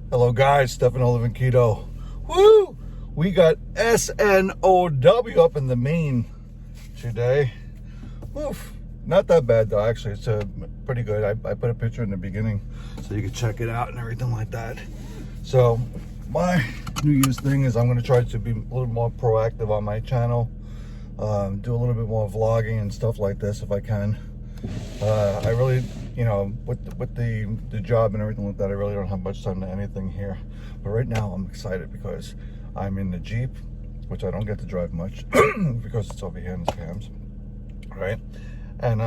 Hello guys, Stefano Living Keto. Woo! We got SNOW up in the main today. Oof. Not that bad though, actually. It's pretty good. I put a picture in the beginning so you can check it out and everything like that. So my New Year's thing is I'm going to try to be a little more proactive on my channel. Do a little bit more vlogging and stuff like this if I can. I really, with the job and everything like that, I really don't have much time to anything here. But right now I'm excited because I'm in the Jeep, which I don't get to drive much because it's over here in Pam's, right? And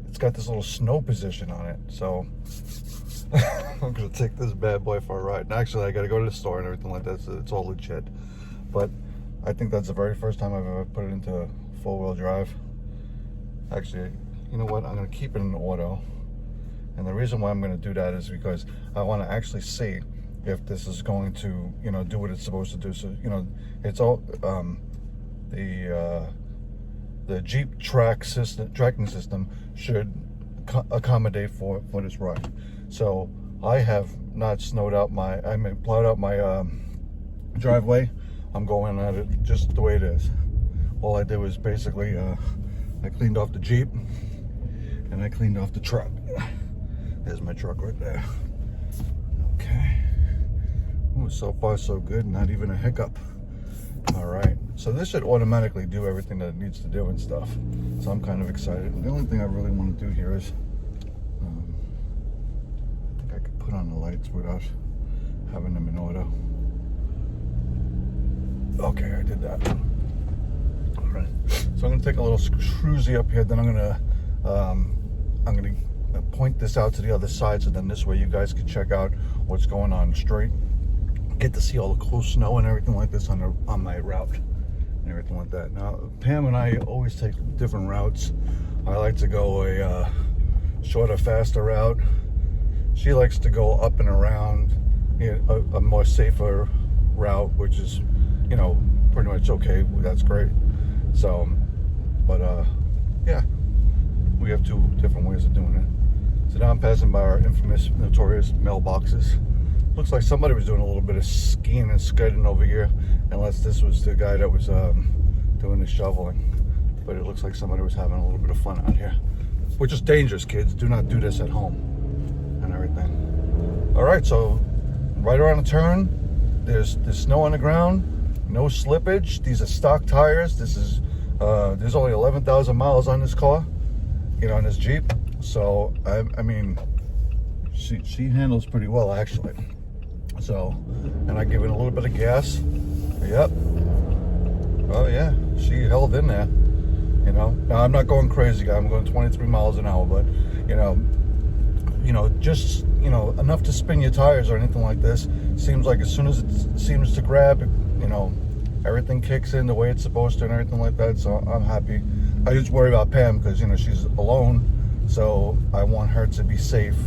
it's got this little snow position on it. So I'm gonna take this bad boy for a ride. And actually, I gotta go to the store and everything like that, so it's all legit. But I think that's the very first time I've ever put it into four-wheel drive. Actually, you know what? I'm going to keep it in auto. And the reason why I'm going to do that is because I want to actually see if this is going to, do what it's supposed to do. So, it's all the Jeep tracking system should accommodate for this ride. So I have not plowed out my driveway. I'm going at it just the way it is. All I did was basically I cleaned off the Jeep and I cleaned off the truck. There's my truck right there. Okay. Ooh, so far so good, not even a hiccup. All right, so this should automatically do everything that it needs to do and stuff. So I'm kind of excited. And the only thing I really want to do here is, I think I could put on the lights without having them in auto. Okay, I did that. All right, so I'm gonna take a little cruisy up here. Then I'm gonna point this out to the other side, so then this way you guys can check out what's going on straight. Get to see all the cool snow and everything like this on my route and everything like that. Now, Pam and I always take different routes. I like to go a shorter, faster route. She likes to go up and around, a more safer route, which is, pretty much okay. That's great. So, but yeah, we have two different ways of doing it. So now I'm passing by our infamous, notorious mailboxes. Looks like somebody was doing a little bit of skiing and skidding over here, unless this was the guy that was doing the shoveling. But it looks like somebody was having a little bit of fun out here, which is dangerous, kids. Do not do this at home and everything. All right, so right around the turn, there's snow on the ground, no slippage. These are stock tires. This is there's only 11,000 miles on this car, on this Jeep. So I mean, she handles pretty well actually. So, and I give it a little bit of gas. Yep. Oh yeah, she held in there. Now I'm not going crazy, guy. I'm going 23 miles an hour, but just enough to spin your tires or anything like this. Seems like as soon as it seems to grab, everything kicks in the way it's supposed to and everything like that. So I'm happy. I just worry about Pam because she's alone, so I want her to be safe,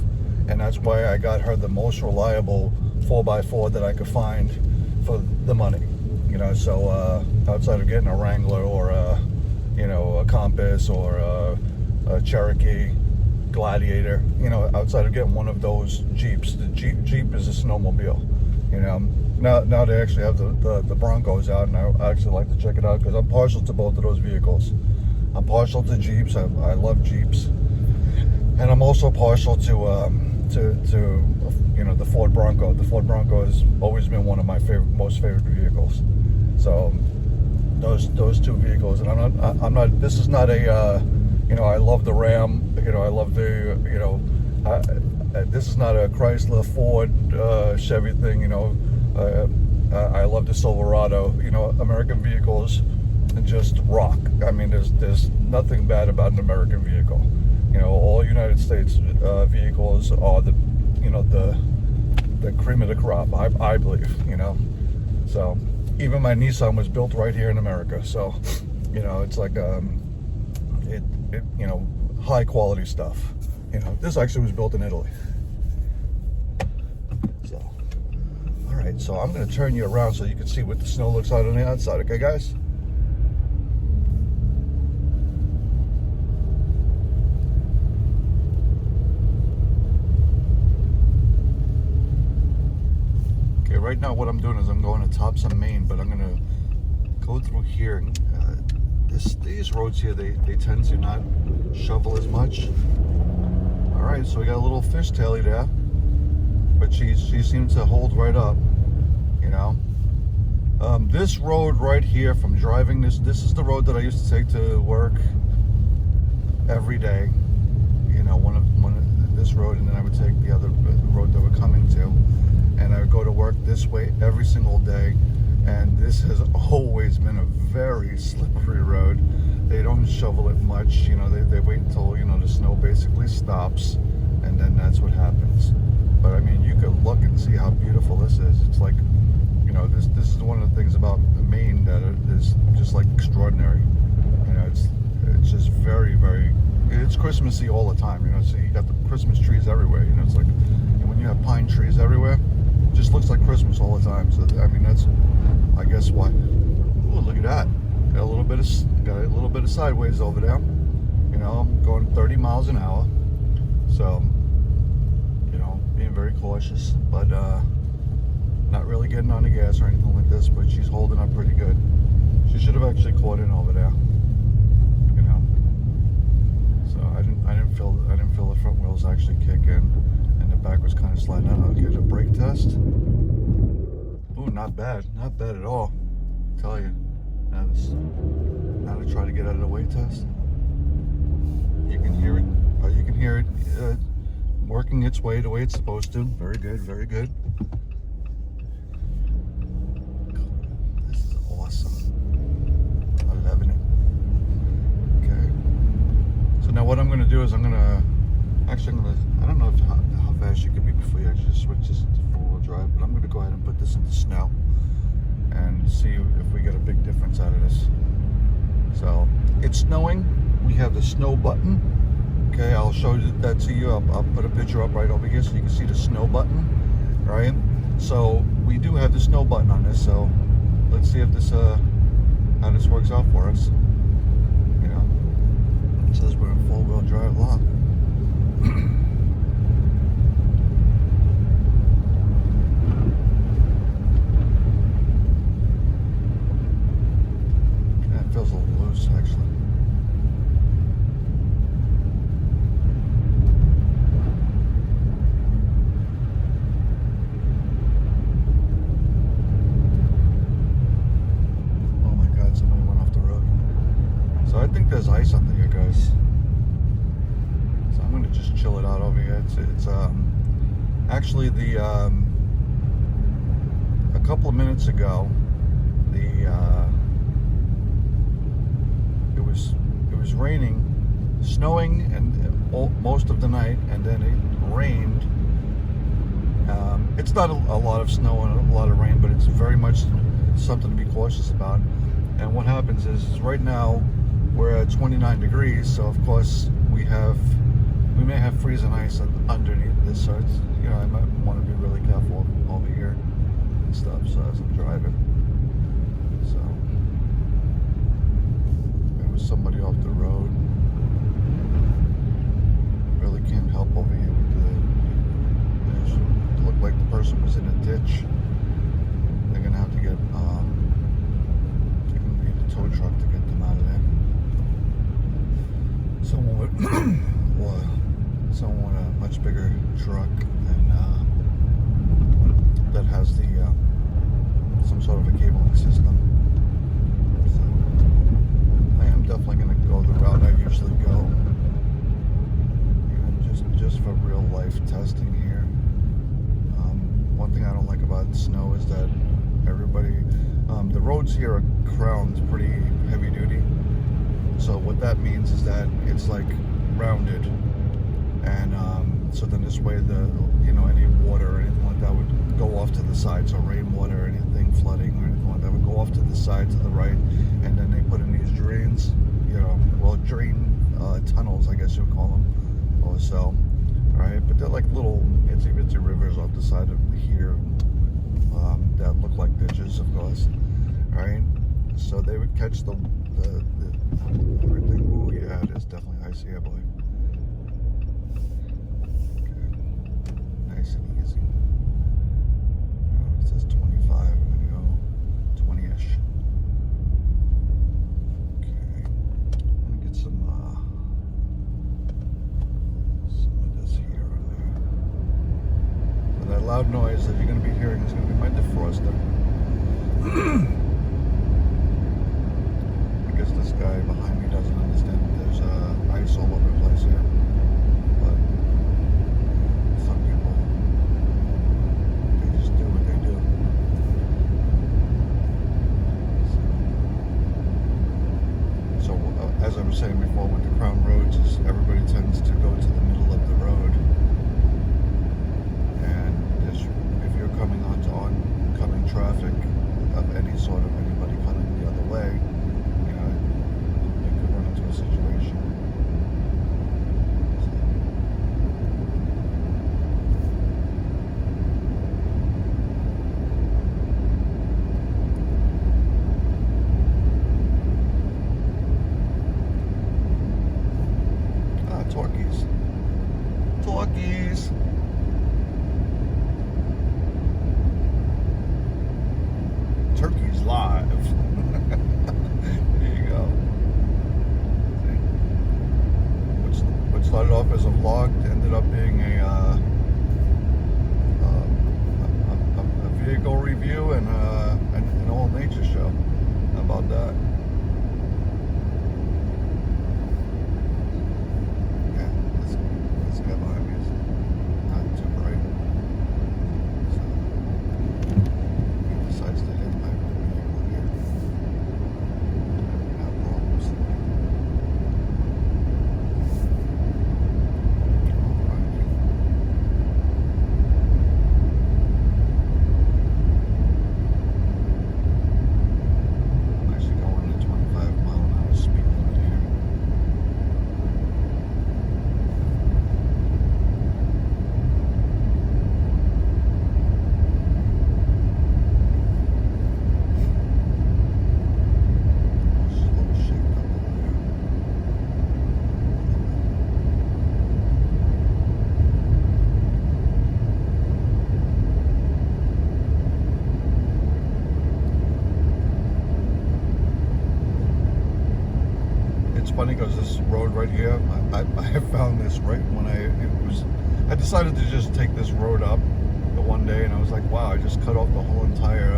and that's why I got her the most reliable 4x4 that I could find for the money. So outside of getting a Wrangler or a Compass or a Cherokee Gladiator, outside of getting one of those Jeeps. The Jeep is a snowmobile. Now they actually have the Broncos out, and I actually like to check it out because I'm partial to both of those vehicles. I'm partial to Jeeps. I love Jeeps, and I'm also partial to the Ford Bronco. The Ford Bronco has always been one of my most favorite vehicles. So those two vehicles, and I'm not. This is not a I love the Ram. I love the this is not a Chrysler, Ford, Chevy thing. I love the Silverado. American vehicles just rock. I mean, there's nothing bad about an American vehicle. All United States vehicles are the cream of the crop. I believe. So even my Nissan was built right here in America. So it's like high quality stuff. This actually was built in Italy. So, all right, so I'm going to turn you around so you can see what the snow looks like on the outside. Okay, guys? right now what I'm doing is I'm going to Topsom, Maine, but I'm gonna go through here. These roads here, they tend to not shovel as much. All right, so we got a little fish tailie there, but she seems to hold right up, you know. This road right here, from driving this is the road that I used to take to work every day. You know, one of this road, and then I would take the other road that we're coming to, and I would go to work this way every single day. And this has always been a very slippery road. They don't shovel it much, you know, they wait until, you know, the snow basically stops, and then that's what happens. But I mean, you could look and see how beautiful this is. It's like, you know, this is one of the things about Maine that is just like extraordinary. You know, it's just very, very, it's Christmassy all the time, you know, so you got the Christmas trees everywhere, you know, it's like, when you have pine trees everywhere, it just looks like Christmas all the time. So, I mean, that's, I guess what, ooh, look at that. Got a little bit of sideways over there. You know, I'm going 30 miles an hour. So, you know, being very cautious, but not really getting on the gas or anything like this, but she's holding up pretty good. She should have actually caught in over there. You know. So I didn't feel the front wheels actually kick in, and the back was kind of sliding out. Okay, the brake test. Ooh, not bad at all. I tell you. Now to try to get out of the way test. You can hear it. You can hear it working its way the way it's supposed to. Very good, very good. This is awesome. I'm loving it. Okay. So now what I'm going to do is I don't know how fast you can be before you actually switch this to four-wheel drive, but I'm going to go ahead and put this in the snow and see if we get a big difference out of this. So it's snowing. We have the snow button. Okay, I'll show that to you. I'll put a picture up right over here so you can see the snow button. Right. So we do have the snow button on this. So let's see if this how this works out for us. You know, it says we're in four-wheel drive lock. Feels a little loose, actually. Oh my God, somebody went off the road. So I think there's ice under here, guys. So I'm gonna just chill it out over here. It's actually a couple of minutes ago, it was raining, snowing, and most of the night, and then it rained. It's not a lot of snow and a lot of rain, but it's very much something to be cautious about. And what happens is right now we're at 29 degrees, so of course we may have freezing ice underneath this, so it's, you know, I might want to be really careful over here and stuff, so as I'm driving. So somebody off the road. Really can't help over here with it looked like the person was in a ditch. They're gonna have to get they're gonna need a tow truck to get them out of there. Someone with a much bigger truck and that has the some sort of a cabling system. Definitely going to go the route I usually go, and just for real life testing here. One thing I don't like about snow is that everybody, the roads here are crowned pretty heavy duty. So what that means is that it's like rounded, and so then this way any water or anything like that would go off to the side. So rainwater or anything flooding or anything like that would go off to the side to the right, and then they put in these drains, drain tunnels, I guess you would call them, or so. Right, but they're like little itsy bitsy rivers off the side of here that look like ditches, of course. Right, so they would catch the everything. Oh yeah, it is definitely icy here, boy. Okay. Nice and easy. It says 20. loud noise that you're going to be hearing is going to be my defroster. I guess this guy behind me doesn't understand that there's ice all over the place here. But some people, they just do what they do. So as I was saying before, with the Crown Roads, is everybody tends to go to the middle of the road. And if you're coming onto oncoming traffic of any sort of anybody coming the other way, you know, you could run into a situation. Talkies. Turkey's live. There you go. See? What started off as a vlog ended up being a vehicle review and an all nature show. How about that? Funny because this road right here, I have found this right when I decided to just take this road up the one day, and I was like, wow, I just cut off the whole entire,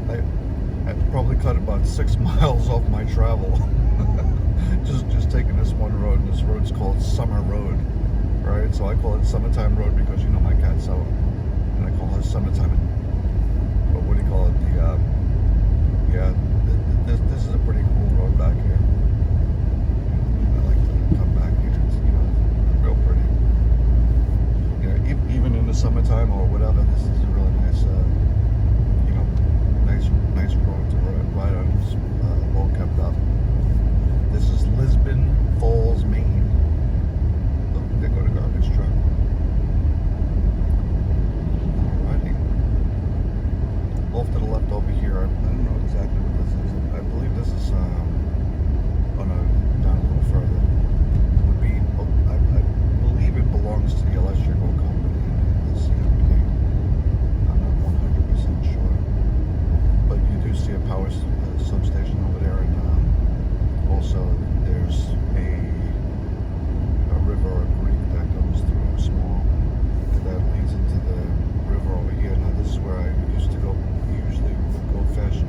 I probably cut about 6 miles off my travel. just taking this one road, and this road's called Summer Road, right? So I call it Summertime Road because, you know, my cat's out, and I call her Summertime, but what do you call it? This is a pretty cool road back here. Come back here, it's, you know, real pretty. Yeah, even in the summertime or whatever, this is a really nice, you know, nice road to ride on. It's well kept up. This is Lisbon Falls, Maine. Look, they go to garbage truck. Alrighty. Off to the left over here. I don't know exactly what this is. I believe this is, oh no, down a little further. I believe it belongs to the electrical company in the CMP. I'm not 100% sure. But you do see a power substation over there, and also there's a river or creek that goes through small that leads into the river over here. Now this is where I used to go, usually go fishing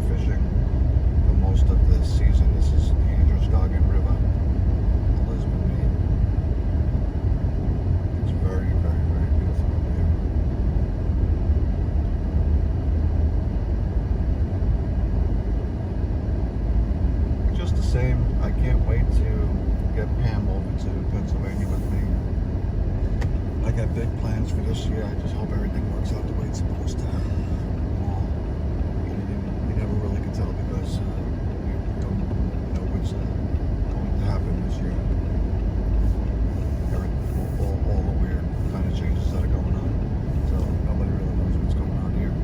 for most of the season. This is the Androscoggin River. Very, very, very beautiful over here. Just the same, I can't wait to get Pam over to Pennsylvania with me. I got big plans for this year. I just hope everything works out the way it's supposed to. You never really can tell because we don't know what's going to happen this year. All the weird kind of changes that are going on. So nobody really knows what's going on here.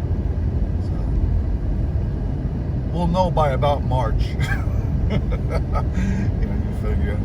So we'll know by about March. You know, you figure.